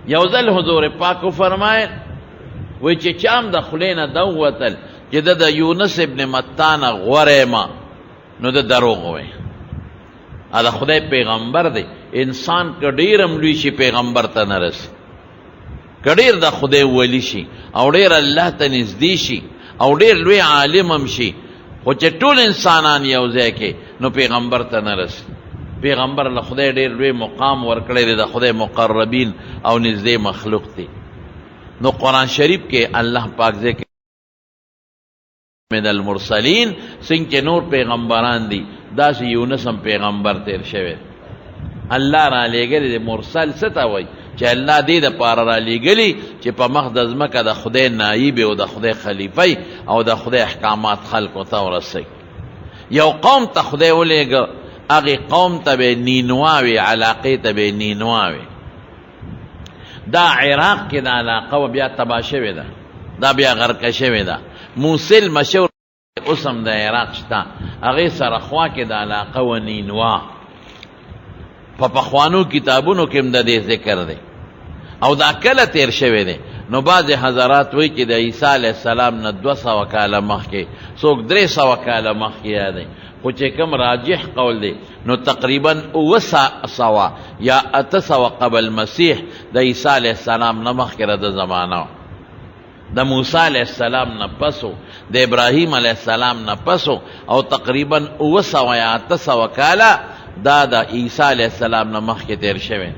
یو ځل حضور پاک فرمایل وی چې چام د خولې نه ده ووتل چې د یونس ابن متا نه غوره ما نو د دروغ وی دا خدای پیغمبر دی انسان که ډیر هم لوی شي پیغمبر ته نه رسي که ډیر د خدای ولی شي او ډیر الله ته نږدې شي او ډیر لوی عالم هم شي خو چې ټول انسانان یو ځای کې نو پیغمبر ته نه رسي پیغمبر له خدای ډیر لوی مقام ورکړی دی د خدای مقربین او نږدې مخلوق دی نو قرآن شریف کې الله پاک ذکر من المرسلین څنګه نور پیغمبران دي داسې یونس هم پیغمبر تیر شوی الله را لېږلی دی مرسل څه ته وایي چې الله دې دپاره را لېږلي چې په مخ د ځمکه د خدای نایب او د خدای خلیفه او د خدای احکامات خلکو ته ورسوي یو قوم ته خدای ولېږه هغې قوم ته به نینوا وي علاقې ته به نینوا وي دا عراق کې دا علاقه بیا تباه شوې ده دا بیا غرقه شوې ده موسل مشهور اوس هم د عراق شته هغې سره خوا کې د علاقه و نینوا په پخوانو کتابونو کې هم د دې ذکر دی او دا کله تیر شوی دی نو بعضې حضرات وایي چې د عیسی علیه السلام نه 200 کاله مخکې څوک 300 کاله مخکې یادی خو چې کوم راجح قول دی نو تقریبا 900 یا 800 قبل مسیح د عیسی علیه السلام نه مخکې د زمانه د موسی علیه السلام نه پسو د ابراهیم علیه السلام نه پسو او تقریبا 900 یا 800 کاله دا د عیسی علیه السلام نه مخکې تیر شوی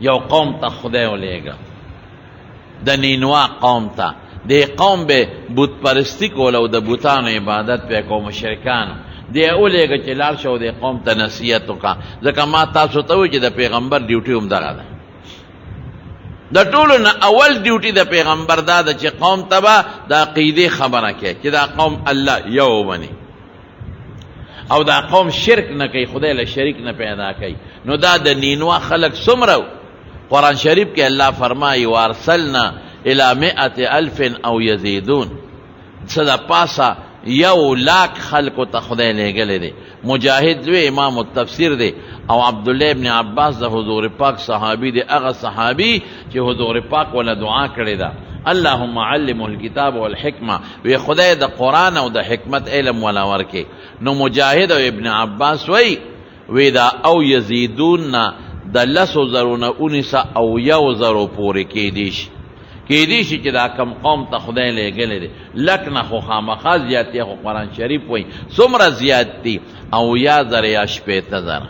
یو قوم ته خدای ولېږه د نینوا قوم ته دې قوم به بت پرستی کول او د بوتانو عبادت په کوم مشرکانو دې ولېږه چې لاړ شو دې قوم ته نصیحت وکړه ځکه ما تاسو ته وایي چې د پیغمبر ډیوټي هم دغه ده د ټولو نه اول ډیوټي د پیغمبر دا ده چې قوم ته به د عقیدې خبره کوي چې دا قوم الله یو مني او دا قوم شرک نه کوي خدای له شریک نه پیدا کوي نو دا د نینوا خلق څومره قرآن شریف کې الله فرمایي وارسلنا الی 100,000 او یزیدون څه د پاسه 100,000 خلقو ته خدای لېږلی دی مجاهد لوی امام التفسیر دی او عبدالله ابن عباس د حضور پاک صحابي دی هغه صحابي چې حضور پاک ولا دعا کړې ده اللهم علمه الكتاب والحکمه وی خدای د قرآن او د حکمت علم ولا ورکې نو مجاهد او ابن عباس وی دا او یزیدون د 10,000 نه 19 او 1,000 پورې کېدی شي چې دا کم قوم ته خدای لېږلی دی لک نه خو خامخا زیات دی خو قرآن شریف وایي څومره زیات دي او 1,000 یا 80,000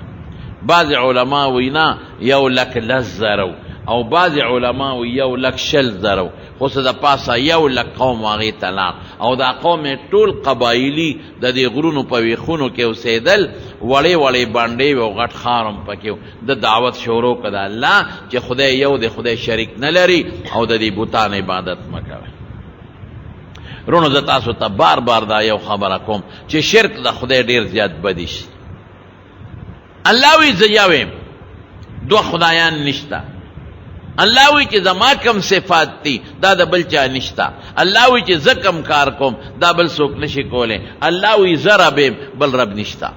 بعض علما وایي نه 1,00,000 او بعض علما وایي 1,20,000 خو څه د پاسه 1,00,000 قوم هغې ته لاړ او دا قوم ټول قبایلي د دې غرونو په ویښونو کې اوسېدل وړې وړې بانډې وې او غټ ښار هم پکې و د دعوت شروع کړه د الله چې خدای یو دی خدای شریک نه لري او د دې بوتان عبادت مه کوئ رونو زه تاسو ته بار بار دا یو خبره کوم چې شرک د خدای ډېر زیات بدي شي الله وی زه یو یم 2 خدایان نشته الله وی چې زما کم صفات دي دا د بل چا نشته الله وی چې زه کم کار کوم دا بل څوک نشي کولی الله وی زه رب یم بل رب نشته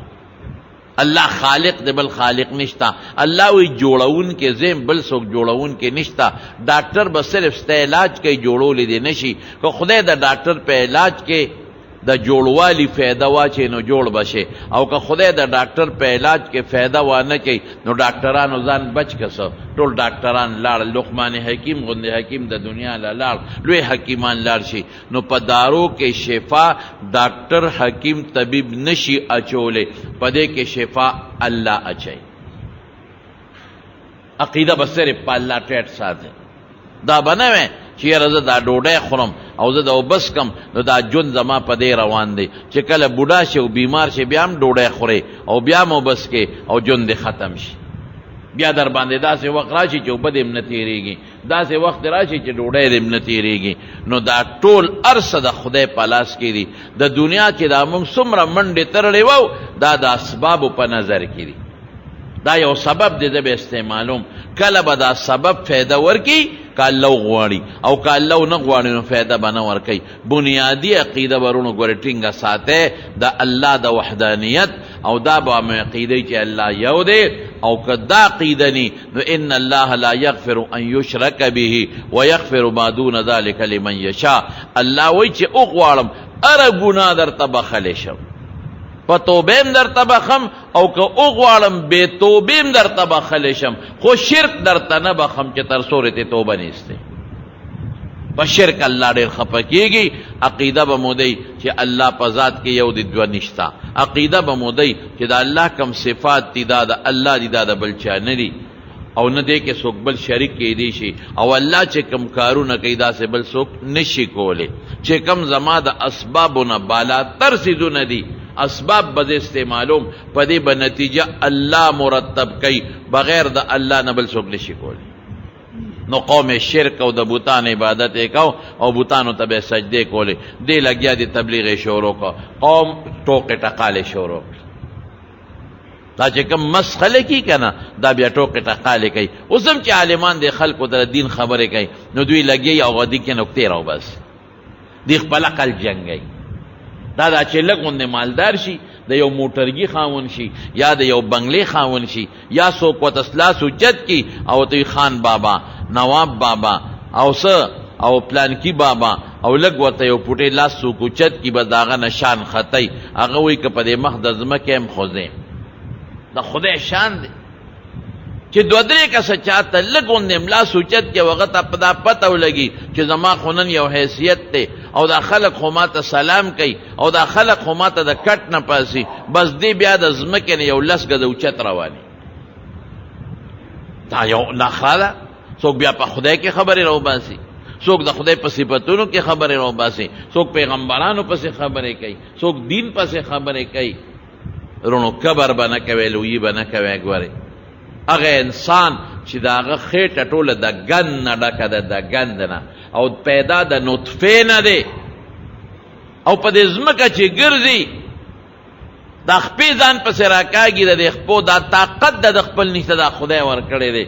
الله خالق دی بل خالق نشته الله وی جوړون کې زم بل څوک جوړون کې نشته ډاکټر به صرف ستا علاج کوي جوړولی دی نشي که خدای د ډاکټر په علاج کې د جوړوالي فایده واچي نو جوړ بشي او که خدای د ډاکټر په علاج کې فایده وانه کوي نو ډاکټرانو ځان بچ کسه ټول ډاکټران لاړ لقمان حکیم غوندې حکیم د دنیا لاړ لوی حکیمان لاړ شي نو په دارو کې شفا ډاکټر حکیم طبیب نشي اچولی په دې کې شفا الله اچي عقیده به صرف په الله ټیټ ساتي دا بنوي چې یاره زه دا ډوډۍ خورم او زه دا اوبس کم نو دا ژوند زما په دې روان دی چې کله بوډا شي او بیمار شي بیا هم ډوډۍ خورې او بیا هم اوبس کې او ژوند دې ختم شي بیا در باندې داسې وخت راشي چې اوبه دې هم نه تېرېږي داسې وخت راشي چې ډوډۍ دې هم نه تېرېږي نو دا ټول ارسه د خدای په لاس کې دي د دنیا چې دا موږ څومره منډې ترړې وو دا د اسبابو په نظر کې دي دا یو سبب دی زه به استعمالوم کله به دا سبب فایده ورکي که الله غواړي او که الله نه غواړي نو فایده به نه ورکوي بنیادي عقیده به ورونو ګورې ټینګه ساتئ د الله د وحدانیت او دا به مې عقیده چې الله یو دی او کدا عقیدنی نو ان الله لا یغفر ان یشرک به ویغفر ما دون ذلک لمن یشاء. الله وی چې وغواړم اره ګناه درته بخلی شم، په توبیم درته بخم، او که وغواړم بې توبیم درته بخلی شم، خو شرک درته نه بخم چې تر څو ته توبه نیستی. په شرک الله ډېر خفه کېږي. عقیده به مو دی چې الله په ذات کې یو دی دوه نشته. عقیده به مو دی چې د الله کم صفات دي دا د الله دي، دا د بل چا نه دي، او نه دی کې څوک بل شریک کېدی شي. او الله چې کم کارونه کوي داسې بل څوک نشي کولی. چې کم زما د اسبابونه بالاتر څیزونه دي، اسباب به استعمالوم، په دې به نتیجه الله مرتب کوي، بغیر د الله نه بل څوک نشي کولی. نو قوم شرک او د بوتان عبادت کو او بوتانو ته به سجدې کولې. دې لګیا دي تبلیغ شروع کو، قوم ټوکې ټقالې شروع. دا چې کوم مسخله کی کنه دا بیا ټوکې ټقالې کوي. اوس هم چې عالمان د خلکو د دین خبرې کوي نو دوی لګي او غدي کې نکتې راو بس دی خپل عقل جنگي. دا چې لګوندې مالدار شي، د یو موټرګي خاون شي یا د یو بنگلې خاون شي، یا څوک ورته اصلاح سوچت کی او ته خان بابا، نواب بابا او او پلانکی بابا او لګ ورته یو پټې لاس څوک اوچت کی، بس د هغه نشان خطی. هغه وایي که په دې مخ د ځمکې هم خوځې، د خدای شان دی چې دوه درې کسه چاته لږ غوندې ملا سوچت کې هغه ته دا پته ولګي چې زما خو نن یو حیثیت دی، او دا خلق خو ماته سلام کوي، او دا خلق خو ماته د کټ نه پاسي، بس دی بیا د ځمکې نه یو لس ګزه اوچت رواني. دا یو نخره ده. څوک بیا په خدای کې خبرې راوباسي، څوک د خدای په صفتونو کې خبرې راوباسي، څوک پیغمبرانو پسې خبرې کوي، څوک دین پسې خبرې کوي. رونو کبر به نه کوي، لویي به نه کوي. ګورې هغه انسان چې د هغه خېټه ټوله د ګند نه ډکه ده، د ګند نه، او پیدا د نطفې نه دی، او په دې ځمکه چې ګرځي دا خپې ځان پسې راکاږي، د دې خپو دا طاقت د خپل نشته، دا خدای ورکړی دی.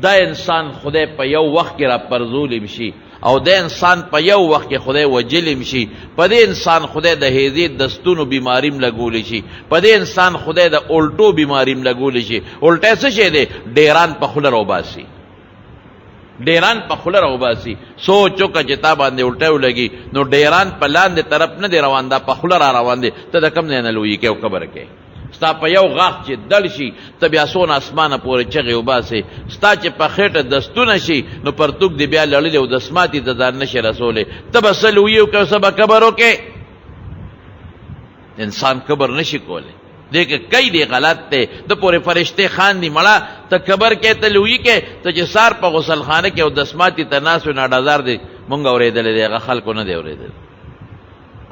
دا انسان خدای په یو وخت کې را پرزولم شي، او د انسان په یو وخت کې خدای وجلم شي. په دې انسان خدای د هیزې دستونو بیماریم لګولی شي، په دې انسان خدای د الټو بیماریم لګولی شي. الټی څه شی دی؟ ډیران په خوله راوباسي، ډیران په خوله راوباسي. سوچ وکړه چې تا باندې الټی ولګي نو ډیران په لاندې طرف نه دی روان، دا په خوله را روان دی. ته د کوم ځای نه لویي کې او قبر کې ستا په یو غاښ چې دل شي ته بیا څونه اسمانه پورې چغې وباسې. ستا چې په خېټه دستونه شي نو پرتوک دې بیا لړلې او دسماتې ته ځان نشي رسولی. ته به څه لویي وکړې او څه به قبر وکړې. انسان قبر نشي کولی. دې کې کوي دی غلط دی. د پورې فرشتې خاندي مړه ته قبر کې ته لویي کې. ته چې سار په غسل خانه کې او دسماتې ته ناست وې ناډازار دی مونږ اورېدلی دی، هغه خلکو نه دی اورېدلی.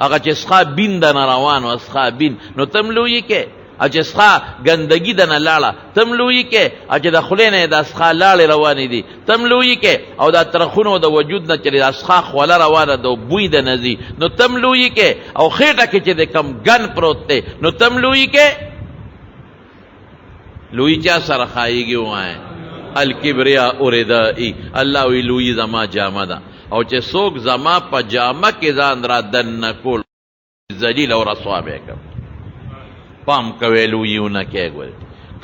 هغه چې څخه بین د نه روان و څخه بین نو تم لویي کې، چې څخه ګندګي د نه لاړه تم لویي کې، چې د خولې نه د څخه لاړې روانې دي تم لویي کې، او د ترخونو د وجود نه چې د څخه خوله روانه ده او بوی د نه ځي نو تم لویي کې، او خېټه کې چې د کم ګن پروت دی نو تم لویي کې. لویي چا سره خایېږي ووایه الکبریا ردائی. الله وی لویي زما جامه ده، او چې څوک زما په جامه کې ځان را دننه کول ذلیل او رسوا به کړم. پام کوي لویونه کې، ګورې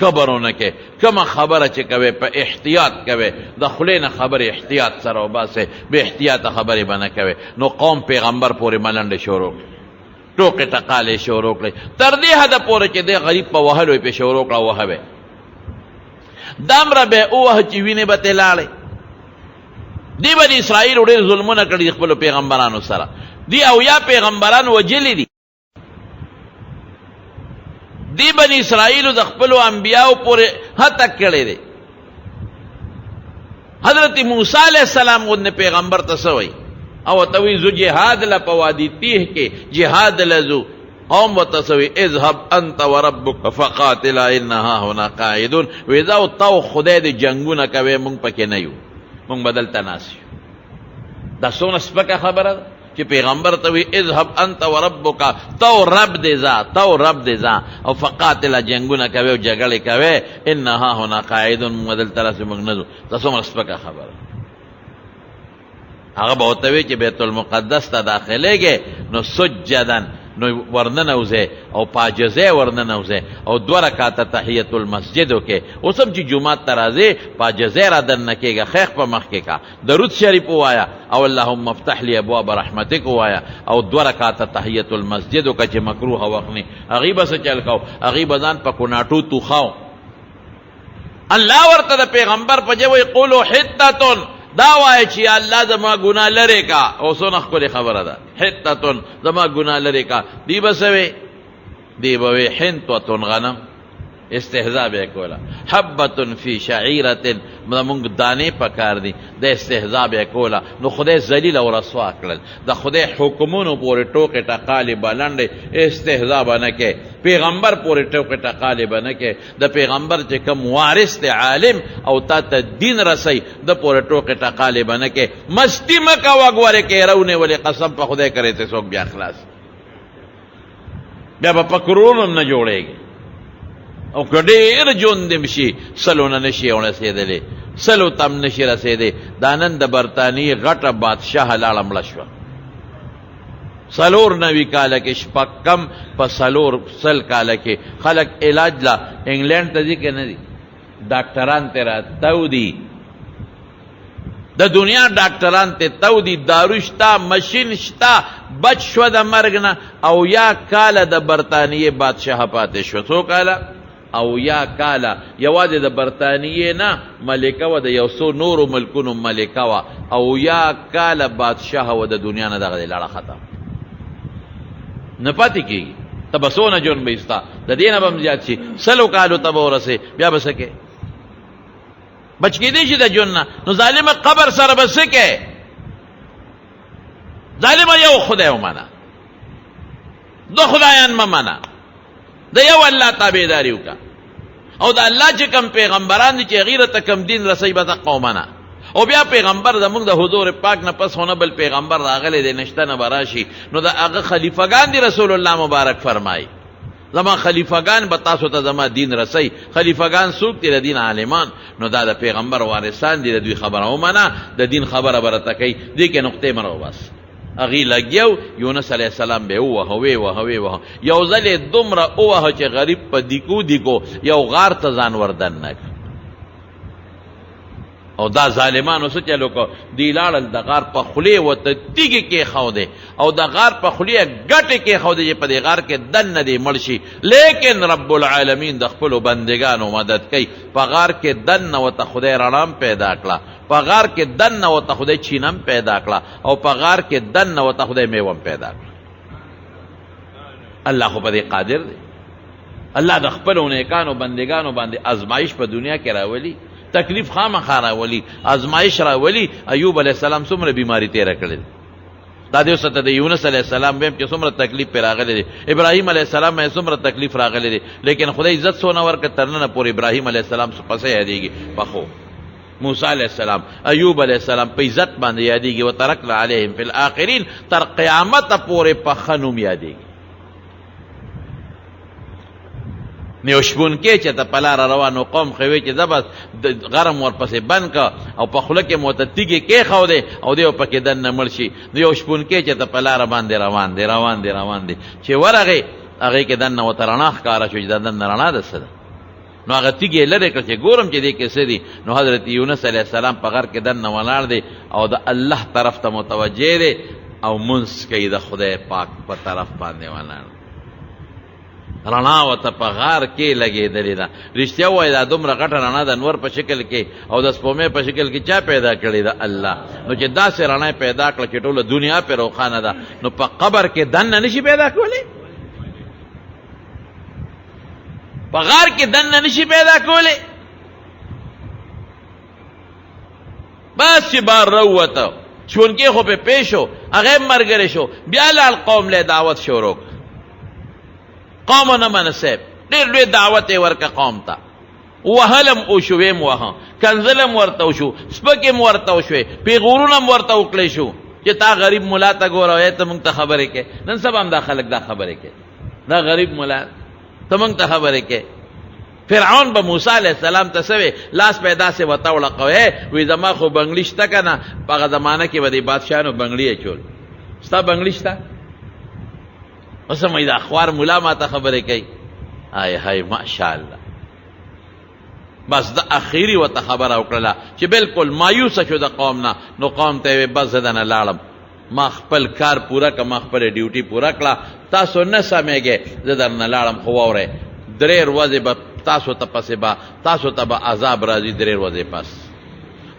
کبرونه کې کومه خبره چې کوي په احتیاط کوي، د خولې نه خبرې احتیاط سره وباسئ، بې احتیاطه خبرې به نه کوي. نو قوم پیغمبر پورې ملنډې شروع کړې، ټوکې ټقالې شروع کړې، تر دې حده پورې چې دی غریب په وهلو یې پې شروع کړه. وهه به دامره به ووهه چې وینې به ترې لاړې. دی بني اسرائیلو ډېر ظلمونه کړي خپلو پیغمبرانو سره. دی اویا پیغمبران وجلي دي. دی بني اسرائیلو د خپلو انبیاو پورې هتک کړی دی. حضرت موسی علیہ السلام غوندې پیغمبر ته څه وایي؟ او ته وایي زه جهاد له په وادي تیه کې جهاد له ځو. قوم ورته څه وایي؟ اذهب انت وربک فقاتلا ان هاهنا قاعدون. وایي ځه او ته خدای د جنګونه کوې موږ پکې نه یو، موږ به دلته ناست یو. دا څومره سپکه خبره ده چې پیغمبر ته وی اذهب انت وربک، تو رب دې ځه، تو رب دې ځه او فقاتل جنگونه کوي او جګړې کوي. ان ها هنا قاعدون مدل ترس موږ نه ځو. تاسو مسپکه خبره. هغه به ورته وی چې بیت المقدس ته داخلېږي نو سجدن نو ورننوځئ او پاجزۍ ورننوځئ او 2 رکعاته تحیت المسجد وکړئ. اوس هم چې جومات ته راځئ پاجزۍ را دننه کېږه، خیخ په مخ کې کا، درود شریف ووایه او اللهم افتح لي ابواب رحمتک ووایه او 2 رکعاته تحیت المسجد وکړه چې مکروه وخت نه. هغې به څه چل کو، هغې به ځان په کوناټو توخاو. الله ورته د پیغمبر په جواب یقولو حتتن، دا وایي چې الله زما ګناه لرې کا. او څونه ښکلې خبره ده، حتتن زما ګناه لرې کا. دی به څه وی؟ دی به وی حنطوة غنم، استهزاء به کوله. حبة فی شعیرة، زمونږ دانې پکار دي، د استهزاء به کوله. نو خدای ذلیل او رسوا کړل. د خدای حکمونو پورې ټوکې ټقالې به لنډې، استهزاء به نه کې. پیغمبر پورې ټوکې ټقالې به نه کې. د پیغمبر چې کوم وارث دی عالم او تا ته دین رسی، د پورې ټوکې ټقالې به نه کې. مستی مه کوه، ګورې کې رونیولې قسم په خدای کرې ته څوک بیا خلاص، بیا به په کرونو نه جوړېږي. او که ډېر ژوند شي 100 نه نشي رسېدلی، 100 ته هم نشي رسېدی. دا نن د برطانیې غټه بادشاه لاړه مړه شوه، 94 کاله کې، شپږ کم په 400 کاله کې. خلک علاج لا انګلینډ ته ځي که نه دي؟ ډاکټران ته راتاو دي، د دنیا ډاکټران ته تو دي، دارو شته، مشین شته، بچ شوه د مرګ نه. او یا کاله د برطانیې بادشاه پاتې شوه. څو کاله؟ او یا کاله. یوازې د برطانیې نه ملکه وه، د یو څو نورو ملکونو ملکه وه. او یا کاله بادشاه وه، د دنیا نه دغه دی لړه ختم، نه پاتې کېږي. ته به څونه ژوند به ستا، د دې نه به هم زیات شي، 100 کالو ته به ورسې، بیا به څه کې؟ بچ کېدی شي د ژوند نه. نو ظالمه قبر سره به څه کې؟ ظالمه یو خدای ومنه، 2 خدایان مه منه، د یو الله تابعداري وکړه. او د الله چې کوم پیغمبران دي چې هغې ته کوم دین رسوي به دقه ومنه. او بیا پیغمبر زمونږ د حضور پاک نه پس خو نه بل پیغمبر راغلی دی، نشته نه به راشي. نو د هغه خلیفګان دي، رسول الله مبارک فرمایي زما خلیفګان به تاسو ته زما دین رسوي. خلیفګان څوک دي؟ د دین عالمان. نو دا د پیغمبر وارثان دي، د دوی خبره ومنه، د دین خبره به راته کوي. دې کې نقطې مرو بس. هغې لګیو، یونس علیه السلام به ووهه ووهه، یو ځل یې دومره ووهه چې غریب په دیکو یو غار ته ځان وردننه کړ. او دا ظالمانو څه چل وکړو؟ دوی لاړل د غار په خولې ورته تیږې کېښودې او د غار په خولې یې ګټې کېښودې چې په دې غار کې دننه دې مړ شي. لیکن رب العالمین د خپلو بندګانو مدد کوي. په غار کې دننه ورته خدای رڼام پیدا کړه، په غار کې دننه ورته خدای چینم پیدا کړه، او په غار کې دننه ورته خدای میوم پیدا کړه. الله خو په دې قادر دی. الله د خپلو نیکانو بندګانو باندې ازمایش په دنیا کې راولي، تکلیف خامخا راولي، ازمایش راولي. ایوب علیه السلام څومره بیماری تېره کړې ده. دا دې اوس ته د یونس علیه السلام ویم چې څومره تکلیف پرې راغلی دی. ابراهیم علیه السلام باندې څومره تکلیف راغلی دی، لیکن خدای عزت څونه ورکړه تر ننه پورې ابراهیم علیه السلام پسې یادېږي پخو. موسی علیه السلام، ایوب علیه السلام په عزت باندې یادېږي. وترکنا علیهم فی الاخرین، تر قیامته پورې په ښه نوم یادېږي. نو شپون کې چې ته په لاره روانو قوم خوي چې زه بس غرم ورپسې بند که او په خوله کې مو ته تیږې کېښودې او دی پکې دننه مړ شي. نو یو شپون کې چې ته په لاره باندې روان دی چې ورغې هغې کې دننه ورته رڼا ښکاره شو چې دا دننه رڼا ده څه ده. نو هغه تیږې یې لرې کړه چې ګورم چې دې کې څه دي. نو حضرت یونس علیه السلام په غر کې دننه ولاړ دی او د الله طرف ته متوجه دی او منځ کوي د خدای پاک په طرف باندې ولاړ. رڼا ورته په غار کې لګېدلې ده. رښتیا ووایي دا دومره غټه رڼا د انور په شکل کې او د سپومې په شکل کې چا پیدا کړې ده؟ الله. نو چې داسې رڼا پیدا کړه چې ټوله دنیا پې روښانه ده، نو په قبر کې دننه نشي پیدا کولی؟ په غار کې دننه نشي پیدا کولی؟ بس چې بار راووته، شونکې خو پې پیش شو، هغه هم ملګری شو، بیا لاړ قوم له دعوت شروع کړه. قوم نه منه صاحب، ډېر لوی دعوت یې ورکړه قوم ته. وهلم وشو، ویم وهه، کنځلم ورته وشو، سپکم ورته وشوې، پیغورونه هم ورته وکړی شو چې تا غریب ملا ته ګوره، ته موږ ته خبرې کوې. نن سبا هم دا خلک دا خبرې کوي، دا غریب ملا ته موږ ته خبرې کوې. فرعون به موسی علیه السلام ته څه وی؟ لاس به یې داسې ورته وړقوی، وایي زما خو بنګلي شته که نه؟ په هغه زمانه کې به د بادشاهانو بنګلي یې چول. ستا بنګلي شته؟ اوس هم دا خوار ملا ما ته خبرې کوي. آی هاي ماشاءالله. بس د اخیری ورته خبره وکړله چې بالکل مایوسه شو د قوم نه. نو قوم ته یې بس زه دنه لاړم، ما خپل کار پوره که، ما خپل ډیوټي پوره کړه، تاسو نه سمېږئ، زه درنه لاړم. خو واورئ 3 ورځې به تاسو ته پسې به تاسو ته به عذاب راځي 3 ورځې پس.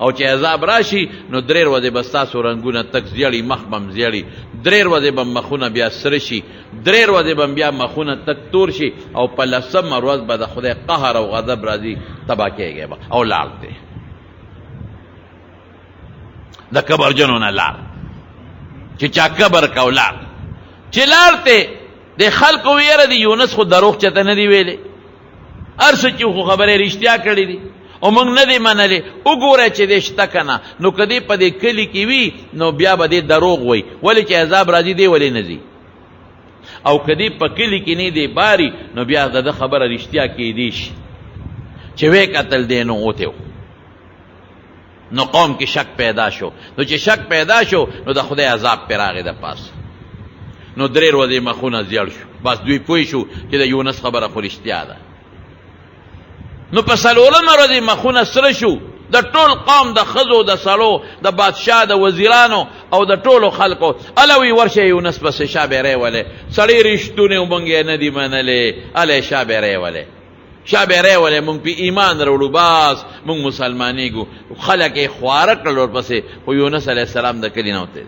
او چې عذاب راشي نو 3 ورځې به ستاسو رنګونه تک زیړي، مخ به م زیړي، 3 ورځې به مخونه بیا سره شي، 3 ورځې به بیا مخونه تک تور شي، او په 10مه ورځ به د خدای قهر او غضب راځي، تباه کېږي به. او لاړ دی د کبرجنو نه لاړ، چې چا کبر کو لاړ. چې لاړ ته د خلکو ویره دی یونس خو دروغ چته نه دی ویلې، هر څه چې خو خبرې رښتیا کړې دي او موږ نه دی منلې. وګوره چې دې شته که نه، نو که دې په دې کلي کې وي نو بیا به دې دروغ وی، ولې چې عذاب راځي دی ولې نه ځي. او که دې په کلي کې نه دی باري نو بیا د ده خبره رښتیا کېدی شي چې وی قتل دی نو اوتې. نو قوم کې شک پیدا شو. نو چې شک پیدا شو نو د خدای عذاب پې راغی د پاس. نو 3 ورځې مخونه زیړ شو. بس دوی پوه شو چې د یونس خبره خو رښتیا ده. نو په 4مه ورځې مخونه سره شو د ټول قوم، د ښځو، د سړو، د بادشاه، د وزیرانو او د ټولو خلکو. الوی ورشه یونس پسې شا بیری ولې، سړی رښتونې مونږ یې نه دي منلې، الی شا بیری ولې، شا بیری ولې، مونږ پې ایمان راوړو، بس مونږ مسلمانېږو. خلک یې خواره کړل ورپسې، خو یونس علیه السلام د کلي نه وتی.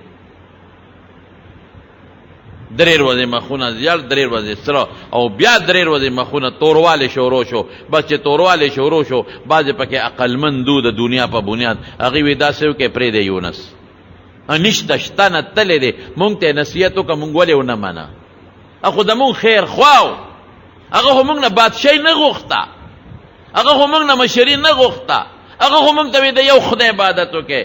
3 ورځې مخونه زیړ، 3 ورځې سره، او بیا 3 ورځې مخونه توروالی شروع شو. بس چې توروالی شروع شو، بعضې پکې عقلمندو د دنیا په بنیاد هغې وی داسې وکړې پرېږدی یونس نشته، شته نه تللی دی، مونږ ته یې نصیحت وکړه، مونږ ولې ونه منه، خو د مونږ خیر خواو، هغه خو مونږ نه بادشاهي نه غوښته، هغه خو مونږ نه مشري نه غوښته، هغه خو مونږ ته وی د یو خدای عبادت وکړې،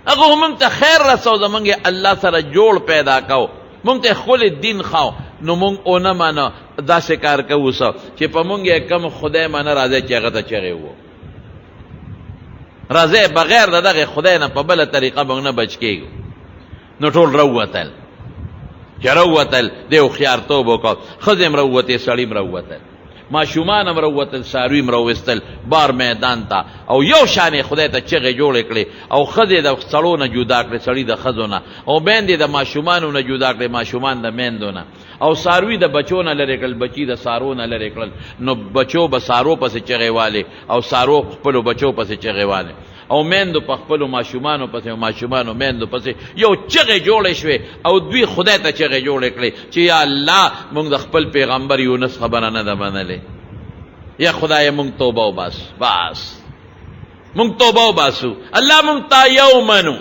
هغه خو مونږ ته خیر رسو، زمونږ یې الله سره جوړ پیدا کو، مونږ ته خپل دین خواو. نو مونږ اونه منه، داسې کار کوو څه چې په مونږ یې کم خدای منه، راځئ چې هغه ته چغې وو، راځئ بغیر د دغې خدای نه په بله طریقه مونږ نه بچ کېږو. نو ټول راووتل. چې راووتل دی هوښیارتوب وکړو، ښځې هم راووتې، سړي هم راووتل، ماشومان هم راووتل، څاروي هم راوویستل بار میدان ته، او یو شانې خدای ته چغې جوړې کړې، او ښځې د سړو نه جدا کړې، سړي د ښځو نه، او میندې د ماشومانو نه جدا کړې، ماشومان د میندو نه، او څاروي د بچو نه لرې کړل، بچي د سارو نه لرې کړل. نو بچو به سارو پسې چغې والې، او سارو خپلو بچو پسې چغې والې، او میندو په خپلو ماشومانو پسې، او ماشومانو میندو پسې، یو چغې جوړې شوې، او دوی خدای ته چغې جوړې کړې چې یا الله مونږ د خپل پیغمبر یونس خبره نه ده منلې، یا خدای مونږ توبه وباسو، بس مونږ توبه وباسو، الله مونږ تا یو منو،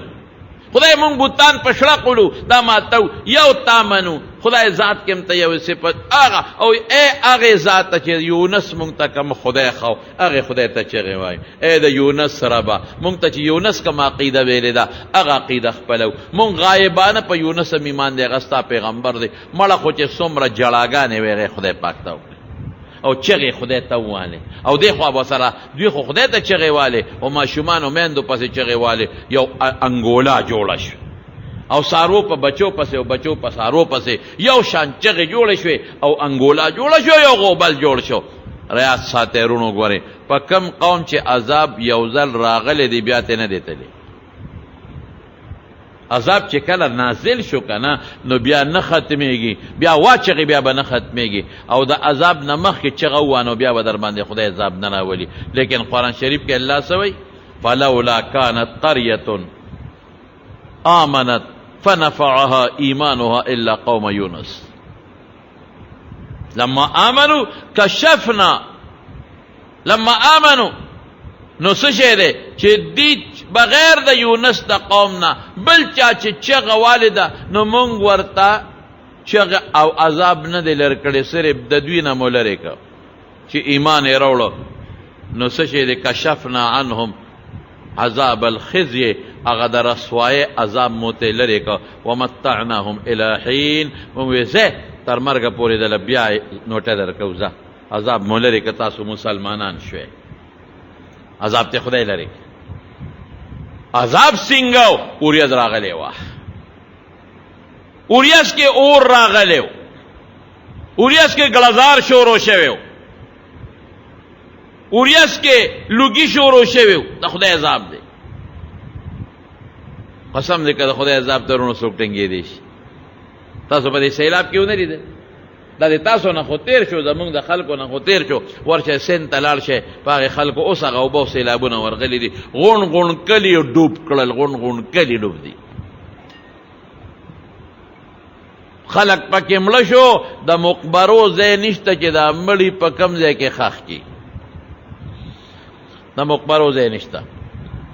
خدای مونږ بوتان په شړه کړو، دا ماتو یو تا منو، خدای ذات کې هم ته یو صفت هغه، او ای هغې ذات ته چې یونس مونږ ته کوم خدای خو هغې خدای ته چغې وایي، ای د یونس ربه مونږ ته چې یونس کوم عقیده ویلې ده هغه عقیده خپلو، مونږ غایبانه په یونس هم ایمان دی، هغه ستا پیغمبر دی، مړه خو چې څومره جړاګانې وې هغې خدای پاک ته وکړې، او چغې خدای ته ووالې، او دې خوا به سره دوی خو خدای ته چغې والې، او ماشومانو میندو پسې چغې والې، یو انګولا جوړه شوه، او سارو په بچو پسې، او بچو په سارو پسې، یو شان چغې جوړې شوې، او انګولا جوړه شو، یو غوبل جوړ شو. ریاض ساتئ رونو ګورئ، په کم قوم چې عذاب یو ځل راغلی دی بیا ته نه دی تللی. عذاب چې کله نازل شو که نه، نو بیا نه ختمیږي، بیا واچغې بیا به نه ختمیږي، او د عذاب نه مخکې چغه ووانو بیا به در باندې خدای عذاب نه راولي. لیکن قرآن شریف کې الله څه وایي؟ فلولا كانت قرية آمنت فنفعها ایمانها الا قوم یونس لما آمنوا کشفنا، لما آمنوا نو څه شی دی چې دی بغیر د یونس د قوم نه بل چا چې چغه والده، نو مونږ ورته چغه او عذاب نه دی لر کړی، صرف د دوی نه مو لرې که چې ایمان یې راوړو. نو څه شی دی؟ کشفنا عنهم عذاب الخزي، هغه د رسوایۍ عذاب مو ته لرې که، ومتعناهم الی حین، مونږ وی ځه تر مرګه پورې دله بیا نوټه در کوو، ځه عذاب مو لرې که، تاسو مسلمانان شوئ، عذاب ته خدای لري. عذاب څنګه اوریاز راغلی وه، اوریاز کې اور راغلی و، اوریس کې ګلزار شروع شوی و، اوریس کې لوګي شروع شوی و. د خدای عذاب دی، قسم دې که د خدای عذاب ترونه څوک ټینګېدی شي. تاسو په دې سیلاب کې ونه لیدل؟ دا د تاسو نه خو تېر شو، زمونږ د خلکو نه خو تېر شو. ورشه سیند ته لاړ شئ، په هغې خلکو اوس هغه اوبه او سیلابونه ورغلي دي، غونډ غونډ کلي ډوب کړل، غونډ غونډ کلي ډوب دي. خلق پکې مړه شو، د مقبرو ځای نشته چې دا مړي په کم ځای کې ښخ کړي. د مقبرو ځای نشته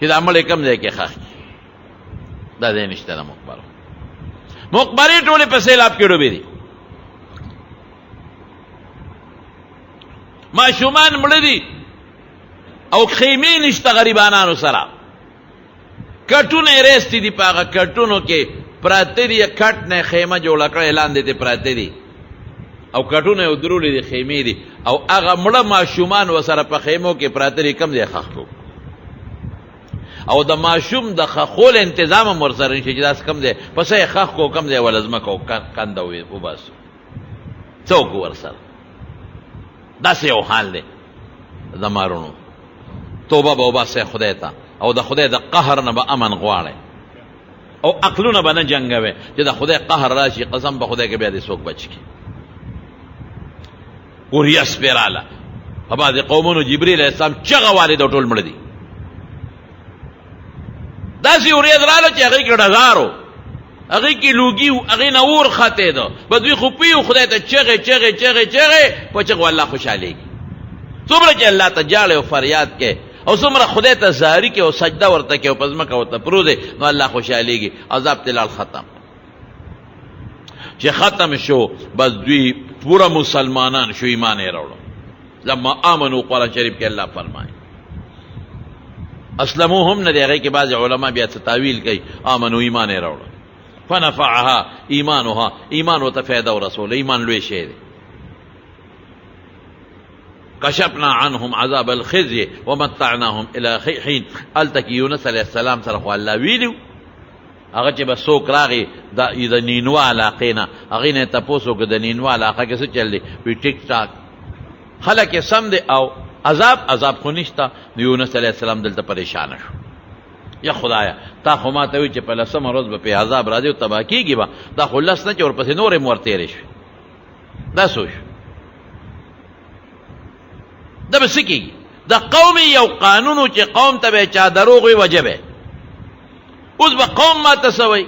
چې دا مړي کم ځای کې ښخ کړي، دا ځای نشته د مقبرو. مقبرې ټولې په سیلاب کې ډوبې دي. ماشومان مړه دي او خیمې نشته غریبانانو سره، کټونه یې ریستې دي، په هغه کټونو کې پراته دي، کټ نه خیمه جوړه کړې لاندې ته پراته دي، او کټونه یې درولې دي، خیمې دي، او هغه مړه ماشومان ورسره په خیمو کې پراته دي. کم ځای ښخ کړو؟ او د ماشوم د خخول انتظام هم ورسره نشي چې داسې کم ځای پسه یې ښخ کړو، کم ځای وله ځمکه کنده وباسو، څوک ورسره؟ داسې یو حال دی د مارونو. توبه به وباسئ خدای ته، او د خدای د قهر نه به امن غواړئ، او عقلونه به نه جنګوئ چې د خدای قهر راشي. قسم به خدای کې بیا دې څوک بچ کړي. اوریس پې راله، په بعضې قومونو جبریل علیه السلام چغه والد او ټول مړه دي. داسې اوریز راله چې هغې کې ډزار و، هغې کې لوګي و، هغې نه اور ختېده، به دوی خو پوي خدای ته چغې چغې چغې چغې، په چغو الله خوشحالېږي. څومره چې الله ته جاړې او فریاد کې، او څومره خدای ته زاري کې او سجده ورته کې او په ځمکه ورته پروت دی، نو الله خوشحالېږي. عذاب تلال ختم. چې ختم شو بس دوی پورا مسلمانان شو، ایمان یې راوړو. لما آمنو، قرآن شریف کې الله فرمایي اسلمو هم نه دی، هغې کې بعضې علما بیا څه تاویل کوي، آمنو ایمان یې راوړو. فنفعها ایمانها، ایمان ورته فایده ورسوله، ایمان لوی شی دی. کشفنا عنهم عذاب الخزي ومتعناهم الى حين. هلته کې یونس علیه السلام سره خو الله ویلي، هغه چې به څوک راغی د نینوا علاقې نه، هغې نه یې تپوس وکړه د نینوا علاقه کې څه چل دی؟ وی ټیک ټاک خلک یې سم دی، او عذاب خو نشته. نو یونس علیه السلام دلته پریشانه شو، یا خدایا تا خو ما ته وایي چې په لسمه ورځ به پې عذاب راځي او تباه کېږي به، دا خو لس نه چې ورپسې نورې م ورتېرې شوې، دا څه شو؟ دا به څه کېږي؟ د قوم یو قانون چې قوم ته به چا دروغ وي وجبه. اوس به قوم ما ته څه وایي؟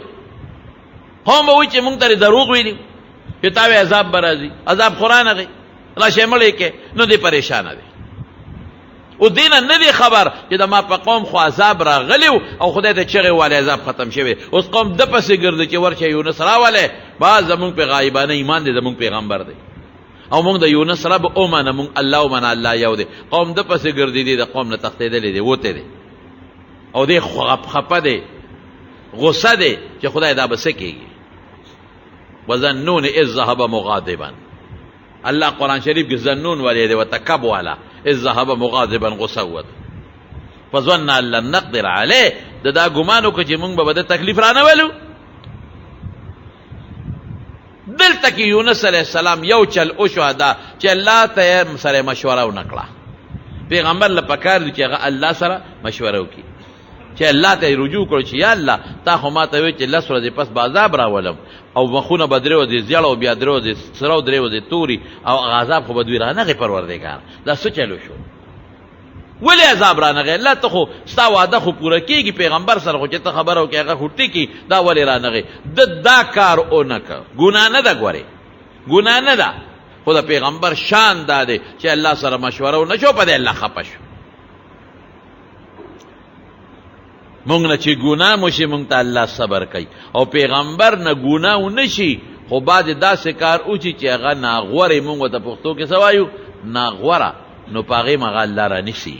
قوم به وایي چې مونږ ته دروغ ویلي چې تا وی عذاب به راځي، عذاب خو رانغی، راشئ مړی کې، نو دی پریشانه دی. او دینه نه دی خبر چې د ما په قوم خو عذاب راغلی او خدای ته چغې والی عذاب ختم شوی. اوس قوم د پسې ګرځي چې ورشه یونس راولی، بعض زمونږ په غایبانه ایمان دی، زمونږ پیغمبر دی، او مونږ د یونس رب ومنه، مونږ الله ومنه، الله یو دی. قوم د پسې ګرځېدي، د قوم نه تښتېدلی دی، وتی دی، او دی خفه دی، غصه دی چې خدای دا به څه کېږي. وظنون اذ ذهب مغاضبا، الله قرآن شریف کې ظنون والی دی، وتکب والا، اذ ذهب مغاضبا غصه وت، فظن ان لن نقدر علیه، د دا ګمان وکړه چې مونږ به د تکلیف رانه ولو. دلته کې یونس علیه السلام یو چل وشو دا چې الله ته یې سره مشوره ونه کړه. پیغمبر له پکار دی چې هغه الله سره مشوره وکړي، چې الله ته رجوع کړو چې یا الله تا خو ما ته وایي چې لس ورځې پس به عذاب راولم، او مخونه به درې ورځې زیړ او بیا درې ورځې سره او درې ورځې توري، او عذاب خو به دوی رانغی پروردګار. دا څه چلو شو؟ ولې عذاب رانغی؟ الله ته خو ستا وعده خو پوره کېږي، پیغمبر سره خو چې ته خبره وکړې هغه خو ټیکي، دا ولې رانغی؟ دا کار ونه کړ، ګناه نه ده، ګورې ګناه نه ده، خو د پیغمبر شان دا دی چې الله سره مشوره ونه شو، په دې الله خفه شو. مونږ نه چې ګناه موشي، مونږ ته الله صبر کوي، او پیغمبر نه ګناه ونه شي، خو بعد داسې کار وشي چې هغه ناغورې، مونږ ته پښتو کې څه وایو؟ ناغوره، نو په هغې مغه الله رانیسي.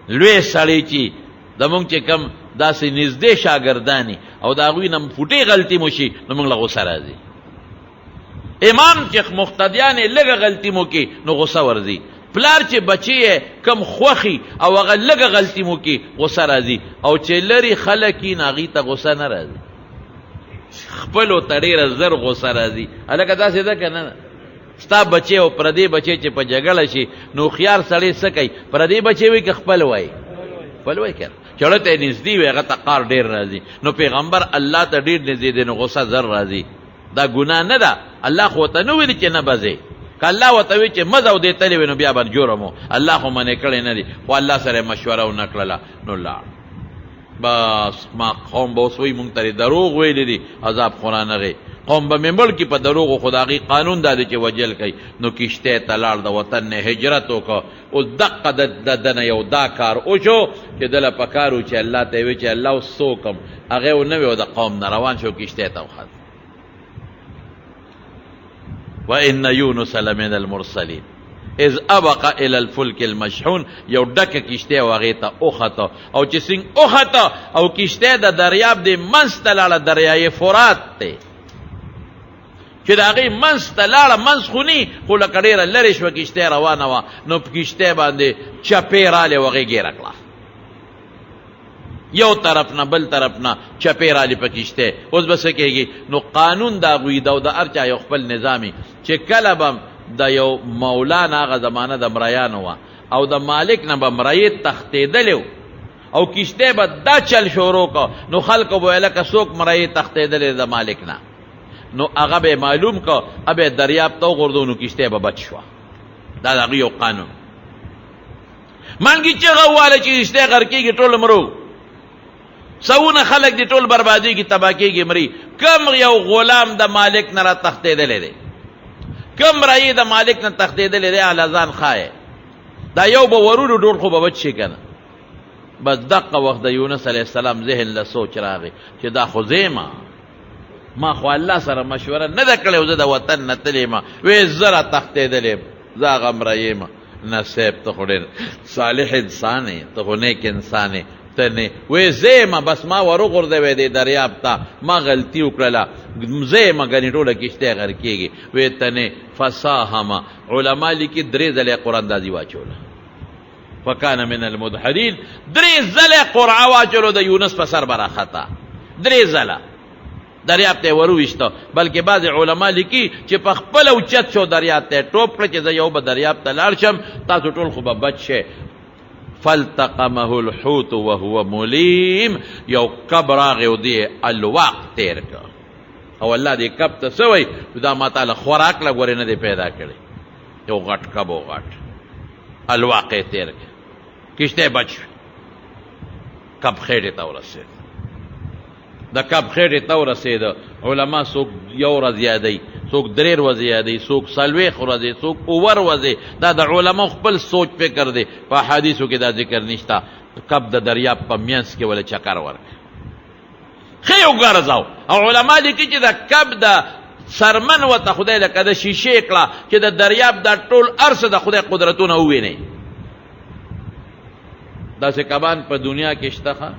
لوی سړی چې د مونږ چې کم داسې نږدې شاګردانی او د هغوی نه فوټې غلطي مو شي، نو مونږ له غوسه راځي. امام چې مقتدیان یې لږه غلطي مو کې، نو غوسه ورځي. پلار چې بچی یې کم خوښي او هغه لږه غلطي مو کې، غوسه راځي. او چې لرې خلک یې، نو هغې ته غوسه نه راځي. خپلو ته ډېره زر غوسه راځي. هلکه داسې ده که نه؟ ستا بچی او پردی بچی چې په جګړه شي نو خیار سړی څه کوي؟ پردی بچی وي که خپل وایي؟ خپل وایي که چړه ته یې نږدې وي هغه ته قار ډېر راځي. نو پیغمبر الله ته ډېر نږدې دی نو غوسه زر راځي. دا ګناه نه ده. الله خو ورته نه ویلي چې نه بځې. که الله ورته وي چې مه ځه او دې تللی وي نو بیا به جرم و. الله خو منې کړی نه دي خو الله سره یې مشوره ونه کړله نو لاړ. بس ما قوم به اوس وایي مونږ ته دروغ ویلی دي عذاب خورانغې قوم به مې مړ کي په دروغو خو د هغې قانون دا دی چې وجل کوي. نو کشتۍ ته لاړ د وطن نه هجرت وکړه. اوس دقه د دنه یو دا کار وشو چې دله په کار و چې الله ته یې وی چې الله اوس څه وکړم هغې ونه وی او د قوم نه روان شو کشتۍ ته وخت. وان یونس لمن المرسلین اذ ابق الى الفلك المشحون یو ډکه کشتۍ و هغې ته وخته او چې څنګه وخته او کشتۍ د دریاب د منځ ته لاړه دریای فرات دی چې د هغې منځ ته لاړه منځ خو نی خو لکه ډېره لرې شوه کشتۍ روانه وه نو په کشتۍ باندې چپې راغلې و هغې ګیره کړه. یو طرف نه بل طرف نه چپې راغلې په کشتۍ. اوس به څه کېږي؟ نو قانون د هغوی ده او د هر چا یو خپل نظامي چې کله به د یو مولانا هغه زمانه د مریانو وه او د مالک نه به مریې تښتېدلی و او کشتۍ به دا چل شروع که نو خلکو به ویل که څوک مریې تښتېدلی د مالک نه نو هغه به معلوم که ابه دریاب ته وغورځو نو کشتۍ به بچ شوه. دا د هغوی یو قانون. منګي چغه وواله چې کشتۍ غر کېږي ټول مرو سوونه خلک دي ټول بربادېږي تباه کېږي مري. کم یو غلام د مالک نه را تښتېدلی دی کم رایې د مالک نه تښتېدلی دی اهله ځان ښایې دا یو به ورونو ډول خو به بچ شي که نه. بس دقه وخت د یونس علیه السلام ذهن له سوچ راغی چې دا خو زیمه ما خو الله سره مشوره نه ده کړې زه د وطن نه تللی یم وی زه را تښتېدلی یم زه هغه مریې یم. نه صاحب ته خو ډېر صالح انسان یې ته خو نیک انسان یې ته نه وی زه یم بس ما ور وغورځوی دی دریاب ته ما غلطي وکړله زه یم ګنې ټوله کشتۍ غر کېږي. وی ته نه فساهمه علما لیکي 3 ځله یې قراندازي واچوله فکان من المدحرین 3 ځله قرعه واچولو د یونس په سر به راخته 3 ځله دریاب ته ورویشته. بلکې بعضې علما لیکي چې په خپله اوچت شو دریاب ته ټوپ کړه چې زه یو به دریاب ته لاړ شم تاسو ټول خو به بچ شئ. فالتقمه الحوت وهو ملیم یو کب راغی او دې الواق تیر کړه او الله دې کب ته څه وایي دا ما تعالی خوراک له ګورې نه دی پیدا کړی یو غټ کب و غټ الواق یې تیر کړه کشتۍ بچ شوه. کب خېټې ته ورسېد د کب خېټې ته ورسېده. علما څوک یو ورځ یادوي څوک 3 ورځې یادوي څوک 40 ورځې څوک 7 ورځې دا د علماو خپل سوچ فکر دی. په حدیثو کې دا ذکر نشته. کب د دریاب په منځ کې ولې چکر ورکړ ښه یې وګرځاو او علما لیکي چې د کب د سرمن ورته خدای لکه د شیشې کړه چې د دریاب دا ټول هر څه د خدای قدرتونه ووینئ. داسې کبان په دنیا کې شته ښه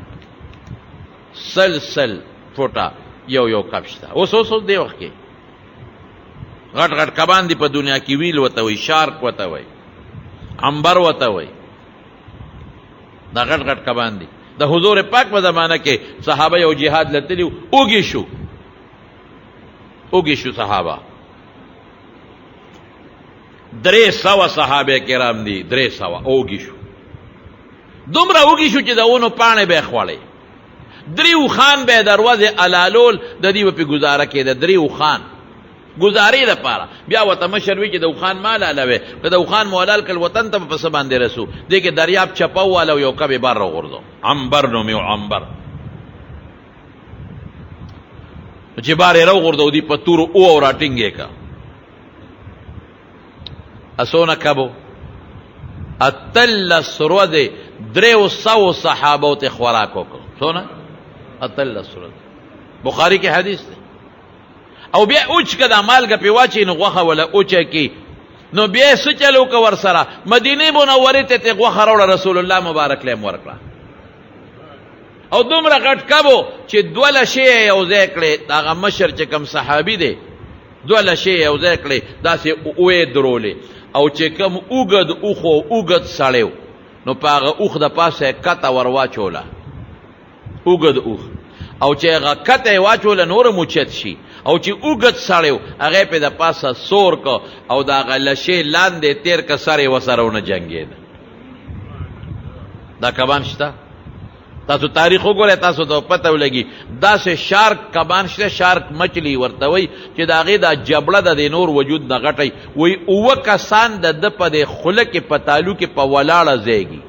سل فوټه یو کب شته. اوس دې وخت کې غټ غټ کبان دي په دنیا کې ویل ورته وایي شارک ورته وایي عنبر ورته وایي دا غټ غټ کبان دي. د حضور پاک په زمانه کې صحابه یو جهاد لتلی اوږي شو صحابه 300 صحابه کرام دي 300 اوږي شو دومره اوږي شو چې د ونو پاڼې به یې خوړې 3 اوښان به یې دروازې الالول د دې به پې ګزاره کېده 3 اوښان ګزارې دپاره بیا ورته مشر وي چې د اوښان مال الوی که د اوښان مو حلال کړل وطن ته به په څه باندې رسو دې کې دریاب چپه وواله او یو کب یې بر راغورځو عنبر نومې عنبر چې بار یې راوغورځو دې په تورو او راټینګې که څونه کب و 18 ورځې 300 صحابو ته خوراک وکړو څونه 18 ورځې بخاري کې حدیث دی. او بیا اوچ که دا مالګه پې واچوي نو غوښه وله اوچه کي نو بیا یې څه چل وکړه ورسره مدینې منورې ته ترې غوښه راوړه رسول الله مبارک له یې ورکړه او دومره غټ کب و چې 2 لشې یې یو ځای کړې د هغه مشر چې کوم صحابي دی 2 لشې یې یو ځای کړې داسې ویې درولې او چې کوم اوږد اوښ و اوږد سړی نو په هغه اوښ د پاسه یې کته ور واچوله اوږد اوښ او چې هغه کته واچول نور موچت شي او چې اوږد سړی هغه په د پاسه سور کو او دا غلشې لاندې تیر که سره وسرونه جنگېده. دا کبان شته؟ تاسو تاریخ وګورئ تاسو ته پته ولګي. داسې شارک کبان شته، شارک مچلی ورته وایي چې د هغې دا جبړه د نور وجود نه غټی. وایي 9 کسان د ده په دې خوله کې په تالو کې په ولاړه ځایږي.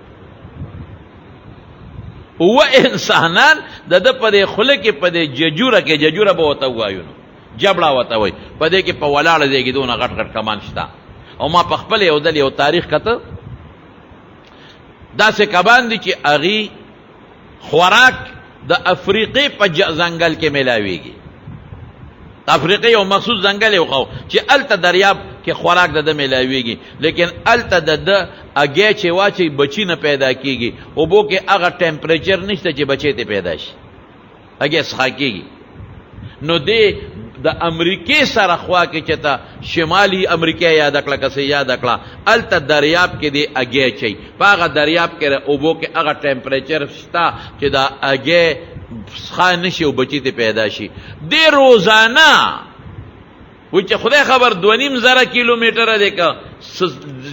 9 انسانان د ده په دې خوله کې په دې ججوره کې، ججوره به ورته ووایو نو جبړه ورته وایي، په دې کې په ولاړه ځایږي. دونه غټ غټ کمان شته. او ما په خپل یو ځل یو تاریخ کته، داسې کبان دي چې هغې خوراک د افریقې په ځنګل کې میلاویږي. د افریقې یو مخصوص ځنګل یو خو چې هلته دریاب کې خوراک د ده میلاویږي، لیکن هلته د ده اګی چې واچي بچي نه پیدا کېږي. اوبو کې هغه ټمپریچر نشته چې بچی ته پیدا شي، اګی څښا کېږي. نو دی د امریکې سره خوا کې چې ته شمالي امریکا یاد کړه، کسې یاد کړه، هلته دریاب کې دی اګی چي. په هغه دریاب کې اوبو کې هغه ټمپریچر شته چې دا اګی څښا نشي او بچی ته پیدا شي. دی روزانه وایي چې خدای خبر 2.5 کیلومیټره دی که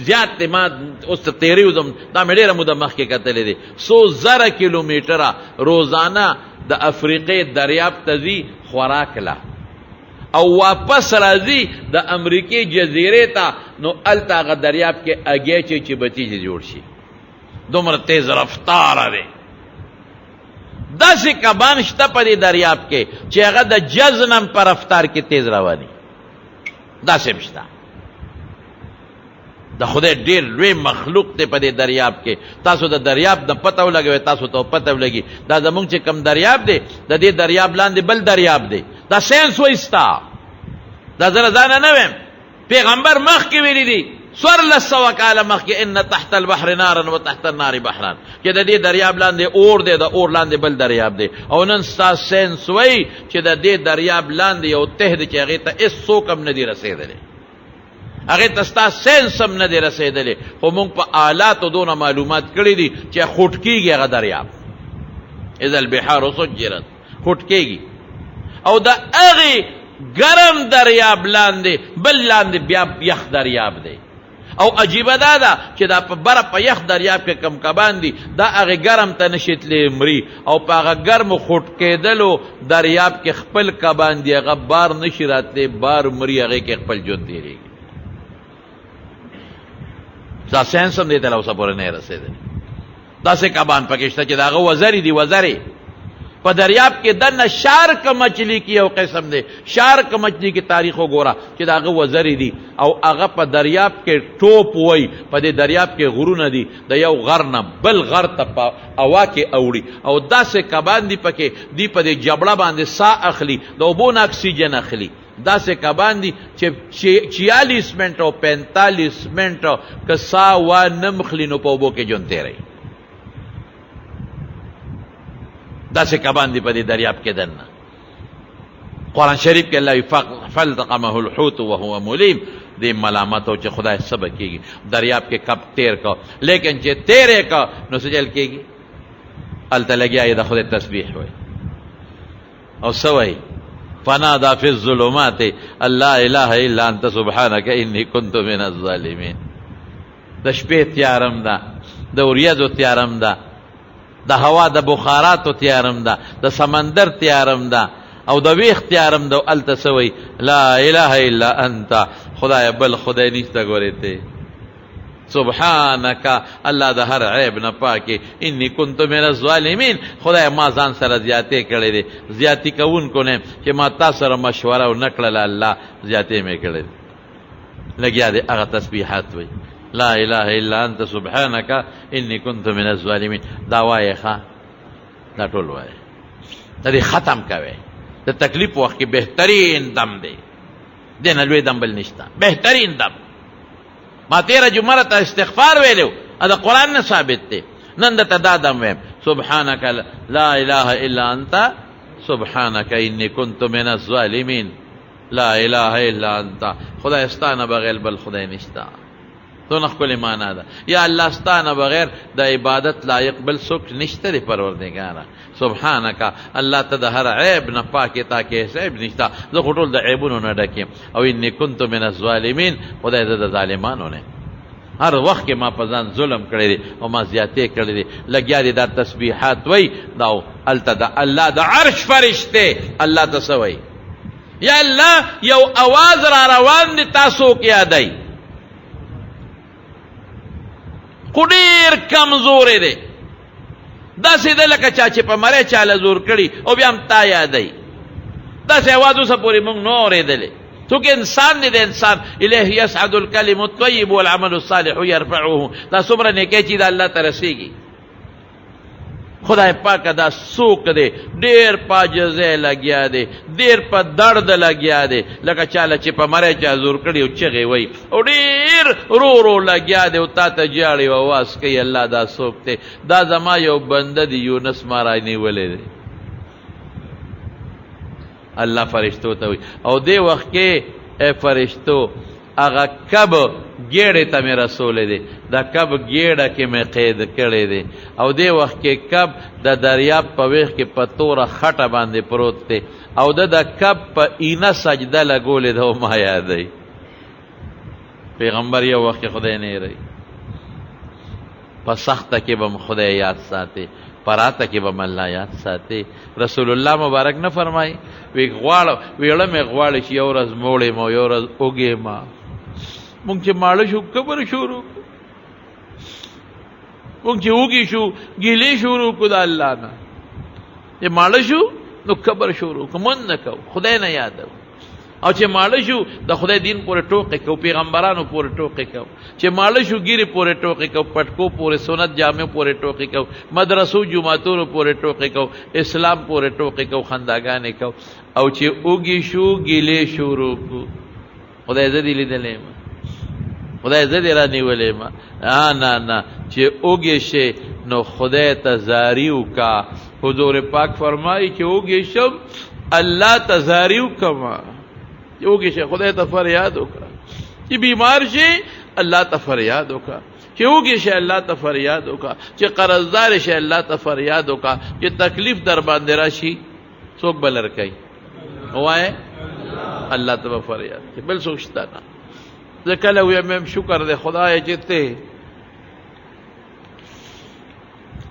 زیات دی. ما اوس ته تیری وزم، دا مې ډېره موده مخکې کتلی دی. 100 کیلومیټره روزانه د افریقې دریاب ته ځي خوراک له، او واپس راځي د امریکې جزیرې ته. نو هلته هغه دریاب کې اګی چی چې بچي چې جوړ شي. دومره تیز رفتاره دی. داسې کبان شته په دې دریاب کې چې هغه د جزنم په رفتار کې تیز رواني. داسې هم شته. د خدای ډېر لوی مخلوق دی په دې دریاب کې. تاسو د دریاب نه پته ولګوئ، تاسو ته پته ولګي دا زمونږ چې کم دریاب دی، د دې دریاب لاندې بل دریاب دی. دا ساینس وایي ستا، دا زه ځانه نه ویم، پیغمبر مخکې ویلي دي 1400 کاله مخکې ان تحت البحر نارا و تحت النار بحران، چې د دې دریاب لاندې اور دی، د اور لاندې بل دریاب دی. او نن ستا ساینس وایي چې د دې دریاب لاندې یو ته دی چې هغې ته هېڅوک هم نه دي رسېدلی، هغې ته ستا ساینس هم نه دی رسېدلی. خو موږ په آلاتو دونه معلومات کړي دي چې خوټ کېږي هغه دریاب. اذا البحار سجرت، خوټ کېږي. او د هغې ګرم دریاب لاندې بل لاندې بیا یخ دریاب دی. او عجیبه دا ده چې دا په بره په یخ دریاب کې کم کبان دي، دا هغې ګرم ته نشي تللی مري، او په هغه ګرمو خوټ کېدلو دریاب کې خپل کبان دي، هغه بار نشي راتلی، بار مري، هغې کې خپل ژوند تېرېږي. دا ساینس هم دې ته لا اوسه پورې نه رسېدلی. داسې کبان پکې شته چې د هغه وزرې دي، وزرې په دریاب کې دنه شارک مچھلی کی یو قسم دی. شارک مچھلی کی تاریخ وګوره چې د هغه وزرې دي، او هغه په دریاب کې ټوپ وایي. په دې دریاب کې غرونه دي، د یو غر نه بل غر ته په هوا کې اوړي. او داسې کبان دي پکې، دی په دې جبړه باندې ساه اخلي، د اوبو نه اکسیجن اخلي. داسې کبان دي چې 46 منټه او 45 منټه که ساه وانه مخلي نو په اوبو کې ژوند تېروي. داسې کبان دي په دې دریاب کې دننه. قرآن شریف کې الله فالتقمه الحوت وهو ملیم، دې ملامت او چې خدای صبر کېږي دریاب کې کب تیر کو، لیکن چې تیرې کو نو څه چل کېږي؟ هلته لګیا یې د خدای تسبیح وایي. او څه وایي؟ فنادى في الظلمات ان لا اله الا انت سبحانك اني كنت من الظالمين. د شپې تیارم ده، د وریځو تیارم ده، د هوا د بخاراتو تیارم ده، د سمندر تیارم ده، او د ویښ تیارم ده. هلته څه وایي؟ لا اله الا انت، خدای بل خدای نشته ګورې ته، سبحانک، الله د هر عیب نه پاکې، انی کنت من الظالمین، خدای ما ځان سره زیاتې کړې دي، زیاتې کوونکو نه چې ما تا سره مشوره ونه کړله، الله زیاتې مې کړې دي. لګیا دی هغه تسبیحات وایي لا اله الا انت سبحانک انی کنت من الظالمین. دا وایې ښه، دا ټول وایې، دا دې ختم کوئ. د تکلیف وخت کې بهترین دم دی، دې نه لوی دم بل نشته، بهترین دم. ما تیره جمعه ته استغفار ویلو، دا قرآن نه ثابت دی. نن درته دا دم ویم سبحانک لا اله الا انت سبحانک انی کنت من الظالمین. لا اله الا انت، خدای ستا نه بغیر بل خدای نشته. تو نخکل مانا دا یا اللہ ستانا بغیر دا عبادت لائق بل سوک نشتر پروردگارا سبحانکا اللہ تا دا ہر عیب نپاکی تاکی ایس عیب نشتا دا خطول دا عیبونو ندکیم او انی کنتو من الظالمین خدای دا ظالمانو نے ہر وقت کے ما پزان ظلم کرے دی او ما زیادتے کرے دی لگیا دی دا تسبیحات وی داو التا دا اللہ دا عرش فرشتے اللہ تسوئی یا اللہ یو آواز را روان دی تاسو کیا دی قدیر کمزور دے دا سی دے لکا چاچے پا مرے چالا زور کری او بیام تا یادئی دا سی آوازو سا پوری منگ نورے دلے تو کہ انسان دے انسان الیہ یسعد الکلم الطیب والعمل الصالح یرفعوه دا سمرہ نیکے چی دا اللہ ترسی گی خدای پاک دا سوک دے دیر پا جزے لگیا دے دیر پا درد لگیا دے لکا چالا چی پا مرے چا زور کری او چگے وی او دیر رو رو لگیا دے او تا تا جاڑی و آواز کئی اللہ دا سوک تے دا زما یو بندہ دی یونس مارای نیولے دے اللہ فرشتو تا ہوئی او دے وقت کے اے فرشتو اگا کب گیڑے تا میں رسولے دے دا کب گیڑا کے میں قید کرے دے او دے وقت کے کب دا دریاب پا ویخ کے پتورا خطا باندے پروت تے او دا کب پا اینا سجدہ لگولے دا ما یادئی پیغمبر یہ وقت خدای نہیں رہی پا سخت کے بم خدای یاد ساتے پراتا کے بم اللہ یاد ساتے رسول اللہ مبارک نہ فرمائی ویڑا میں غواڑی چی یورز موڑے ما یورز اگے ما مونږ چې ماړه شو قبر شروع مونږ چې اوږي شو ګیلې شروع کو د الله نه چې ماړه شو نو قبر شروع کو من نه کو خدای نه یادو او چې ماړه شو د خدای دین پورې ټوکې کو پیغمبرانو پورې ټوکې کو چې ماړه شو ګیره پورې ټوکې کو پټکو پورې سنت جامع پورې ټوکې کو مدرسو جمعتونو پورې ټوکې کو اسلام پورې ټوکې کو خنداګانې کو او چې اوږي شو ګیلې شروع کو خدای دې لیدلې خدای زدی را نیولے ما نا نا چه اوگے شے نو خدای تزاریو کا حضور پاک فرمائی چه اوگے شم اللہ تزاریو کا ما چه اوگے شے خدای تا فریادو کا چه بیمار شے اللہ تا فریادو کا چه اوگے شے اللہ تا فریادو کا چه قرضدار شے اللہ تا فریادو کا چه تکلیف در باندرا شی سوک بلر کئی ہوائے اللہ تا فریاد بل سوکشتا نا ذکر ویم شکر دے خدای جتے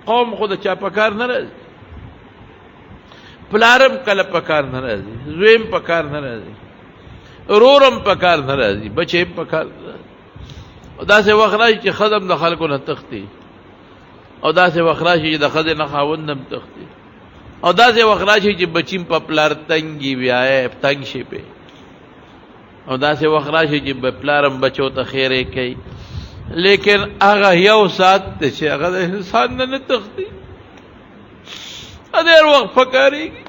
قوم خود چا پکار نہ رہی پلارم کل پکار نہ رہی زویم پکار نہ رہی رورم پکار نہ رہی بچیم پکار نہ رہی او دا سے وخراشی چی خدم دا خلقو نہ تختی او دا سے وخراشی چی دا خد نخاوندم تختی او دا سے وخراشی چی بچیم پا پلار تنگی بیائے تنگ شی پہ او دا سے وقت راشی جی پلارم بچو تا خیرے کئی لیکن آغا یو سات تے چھے آغا دا انسان نہ تختی ادھر وقت پکاری گی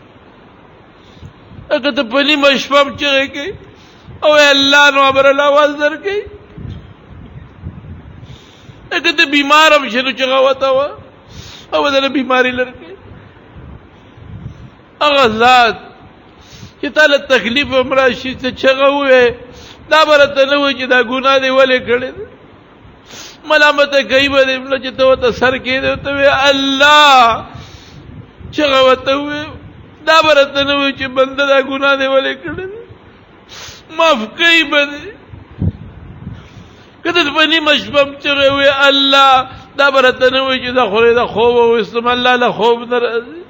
اگر تا پنی مشفم چگے گئی او اللہ نو عبر اللہ در گئی اگر تا بیمارم شنو چگاوتا ہوا او ادھر بیماری لر گئی آغا ذات کہ تعالی تکلیف امراشی سے چھگا ہوئے دا برتا نوی چی دا گناہ دے والے کھڑے دے ملامت کئی با دے ملا چی تو تا سر کے دے تو اللہ چھگا ہوتا ہوئے دا برتا نوی چی بندہ دا گناہ دے والے کھڑے دے معاف کئی با دے کتت پنی مشبم چھگے ہوئے اللہ دا برتا نوی چی دا خورے دا خوب ہو اسلام اللہ لا خوب نرازی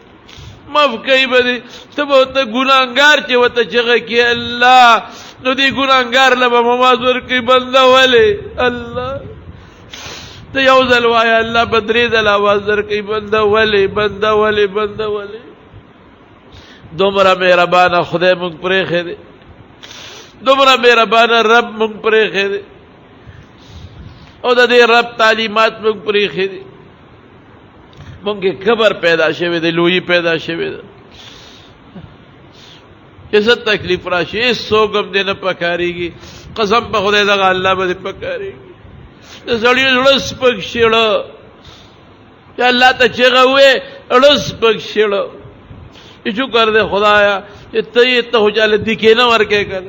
معاف کئی بدی تب ہوتا گناہگار چے ہوتا چگہ کی اللہ نو دی گناہگار لبا مماز ورکی بندہ والے اللہ تو یوزل وایا اللہ بدری دل آواز ورکی بندہ والے بندہ والے بندہ والے دومرا مہربانا خدای منگ پریخے دے دومرا مہربانا رب منگ پریخے دے او دا دے رب تعلیمات منگ پریخے دے منگے خبر پیدا شوے دے لوئی پیدا شوے دے کیسا تکلیف راشی اس سوگم دے نہ پکاری گی قسم پا خدای دا اللہ با دے پکاری گی سڑی رس پک شیڑا کہ اللہ تا چگہ ہوئے رس پک شیڑا یہ چو کر دے خدایا یہ تیت ہو چالے دکھے نہ ورکے کر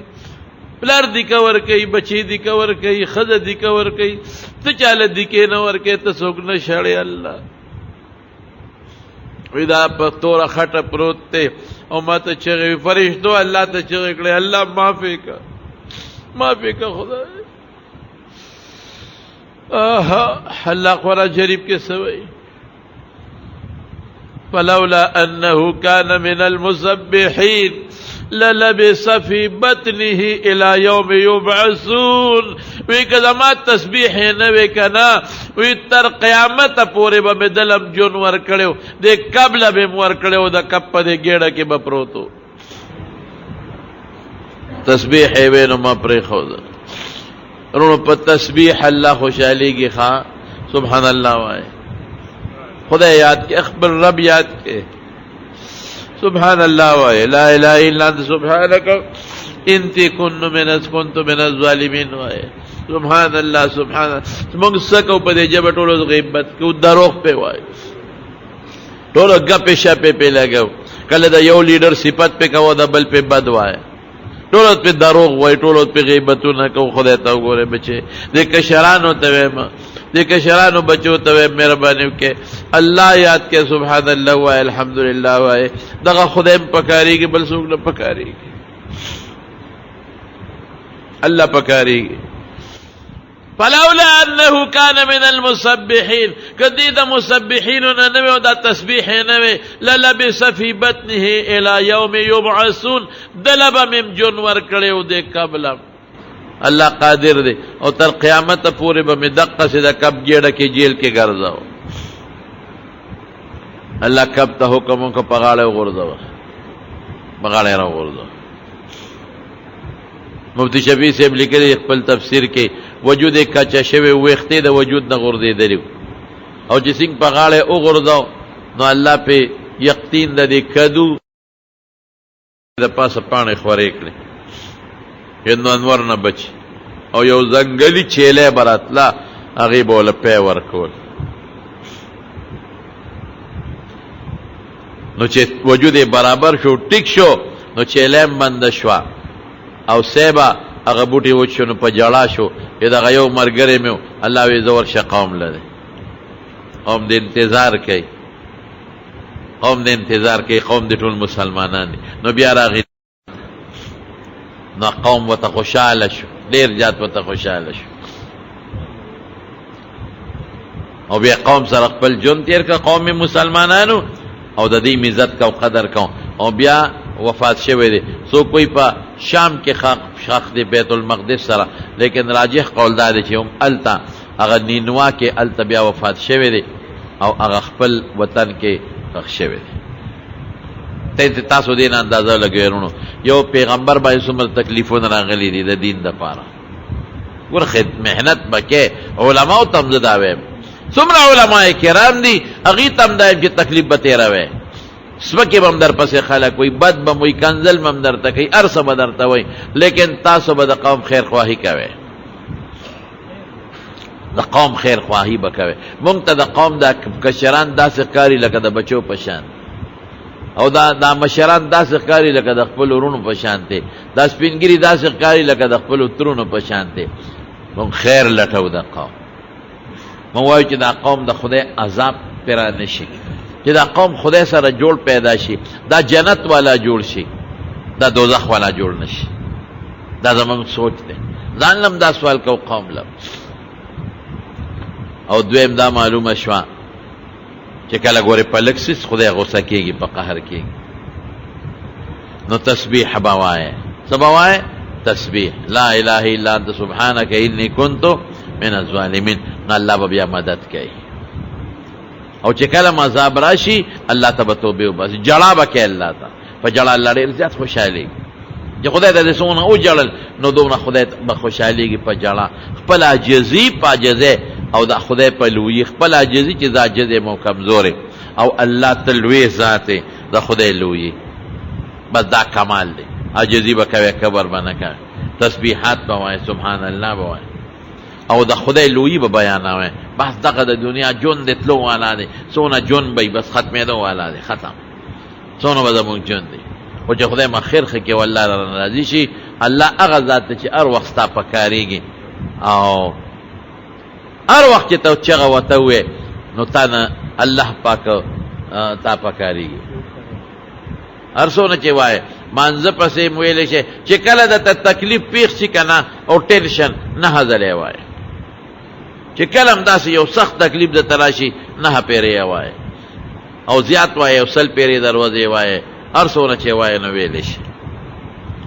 پلار دی کور کوي، بچی دی کور کوي، خزه دی کور کوي، ته چاله دی کې نه ورکې، ته څوک نه شړې. الله وی دا په توره خټه پروت دی او ما ته چغې فرشتو الله ته چغې کړې الله معافي کا، معافي کا خدای. الله قرآن شریف کې سوئی فلولا انه كان من المسبحين للبس في بطنه الى يوم يبعثون. وی کدا ما تسبیح نه وکنا وی تر قیامت پورې به دلم جون ور کړو، د قبل به ور کړو، د کپ د ګډه کې به پروتو تسبیح وینو ما پرې خو رونو په تسبیح الله خوشاليږي. ښا سبحان الله وای، خدای یاد کې، خپل رب یاد کې، سبحان الله وای، لا اله الا انت سبحانك اني كنت من الظالمين وای، سبحان الله سبحان الله. موږ سکو په دې جبه ټولو غیبت کو دروغ په وای، ټولو غپې شپې په لګاو، کله دا یو لیډر صفت په کوو دا بل په بد وای، ټولو په دروغ وای، ټولو په غیبتونه کو. خدای ته وګوره بچي، د کشرانو ته وایم، د کشرانو بچو ته وایم مهرباني وکړه الله یاد کې، سبحان الله وای، الحمدلله وای، دغه خدای پکاريږي بل څوک نه پکاريږي، الله پکاريږي. فلولا انه كان من المسبحين، کدی د مسبحین نه نو دا تسبیح نه للبس في بطنه الى يوم يبعثون، دلب مم جن ور کړو د قبل. الله قادر دی او تر قیامت پورې به مدقه سي د کب جېړه کې جیل کې ګرځاو. الله کب ته حکم کو پغاړه وغورځاو، پغاړه را وغورځاو. مفتی شفیع صاحب لیکلي خپل تفسیر کې وجود کچا شوی وختې د وجود نه غورځېدلی او چې څنګه په غاړه وغورځاو نو الله په یقین د دې کدو د پاسه پاڼې خورې کړې، یو انور نه بچ او یو ځنګلي چیلې براتلا هغې به وله پی ورکول. نو چې وجود برابر شو ټیک شو نو چیلې بنده شوه او سیبا هغه بوټي وچ شو نو په جړا شو. دغه یو مرګره مې الله وی زور شه قوم لره، قوم د انتظار کوي، قوم د انتظار کوي، قوم د ټول مسلمانان دي. نو بیا راغی نو قوم وته خوشاله شو، ډیر جات وته خوشاله شو او بیا قوم سره خپل جون تیر کا، قوم مسلمانانو او د دې عزت کا او قدر کا. او بیا وفات شوی دی، سو کوئی په شام کې خاخ دی بیت المقدس سره، لیکن راجح قول دا دی چې هم التا هغه نینوا کې التا بیا وفات شوی دی او هغه خپل وطن کې خاخ شوی دی. تاسو دې نه اندازه لګوئ یو پیغمبر باندې څومره تکلیفونه راغلي دي د دین دپاره. ور محنت بکې علماو ته هم زه دا وایم، څومره علما کرام دي هغې ته هم دا یم چې تکلیف به تېروی، سپکې به هم در پسې خلک وي، بد به م وي، کنزل به هم درته کوي، هر څه به درته وایي، لیکن تاسو به د قوم خیرخواهي کوئ، د قوم خیرخواهي به کوئ. مونږ ته د قوم دا کشران داسې ښکاري لکه د بچو په شان، او دا مشران داسې ښکاري لکه د خپلو ورونو په شان دی، دا سپینګري داسې ښکاري لکه د خپلو ترونو په شان دی. مونږ خیر لټو د قوم، مونږ وایو چې دا قوم د خدای عذاب پرې را نه شي، چې دا قوم خدای سره جوړ پیدا شي، دا جنت والا جوړ شي، دا دوزخ والا جوړ نشي. دا زمونږ سوچ دی. ځان لم دا سوال کو، قوم لم. او دویم دا معلومه شوه چې کله ګورې په لږ څه خدای غصه کېږي، په قهر کېږي، نو تسبیح به وایې. څه به وایې؟ تسبیح، لا اله الا انت سبحانک انی کنت من الظالمین. نو الله به بیا مدد کوي. او چې کله عذاب راشي الله ته به توبې وباسي، جړا به کوي الله ته، په جړا الله ډېر زیات خوشحالېږي. چې خدای ته دې څومره وجړل نو دومره خدای به خوشحالېږي په جړا. خپل عاجزي په عاجزۍ او د خدای په لویي، خپل عاجزي چې زه عاجز یم او کمزور یم، او الله ته لوی ذات دی، د خدای لویي، بس دا کمال دی. عاجزي به کوې، کبر به نه کوې، تسبیحات به وایې، سبحان الله به وایې، او د خدای لویي به بیانوئ. بس دغه د دنیا جون دی تلو والا دی، څونه جون به بس ختمېدو والا دی، ختم، څونه به زموږ جون دی. خو چې خدای ما خیر ښه کړي والله را راضي شي الله هغه ذات دی چې هر وخت ستا په کارېږي او هر وخت چې ته چغه ورته ووې نو تا نه الله پاک تا په کارېږي. هر څونه چې وایې مانځه پسې م ویلی شي چې کله درته تکلیف پیښ شي که نه او ټینشن 9 ځلې وایې، چې کله هم داسې یو سخت تکلیف درته راشي 9 پیرې وایې او زیات وایې او 100 پیرې دروازې وایې، هر څونه چې وایې نو ویلی شي.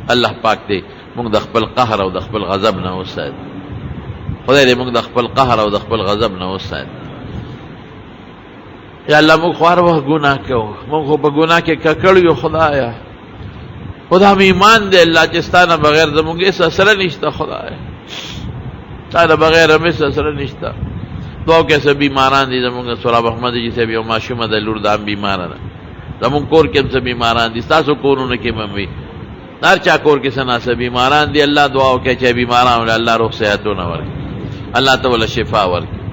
الله پاک دی موږ د خپل قهر او د خپل غضب نه وساتي. خدای دې موږ د خپل قهر او د خپل غضب نه وساتي. یا الله موږ خو هر وخت ګناه کوو، موږ خو په ګناه کې ککړ یو خدایا، خدا مې ایمان دی الله چې ستا نه بغیر زموږ هېڅ سره نشته، خدایا ستا نه بغیر هم هېڅ سره نشته. دعا کې څه بیماران دي زموږ سراب احمد جي صاحب یو ماشومه ده لور د هم بیماره ده، زموږ کور کې هم څه بیماران دي، ستاسو کورونه کې هم وي، هر چا کور کې څه ناڅه بیماران دي. الله دعا وکړئ چې بیماران له الله روغ صحتونه ورکړي، الله ته وله شفا ورکړي.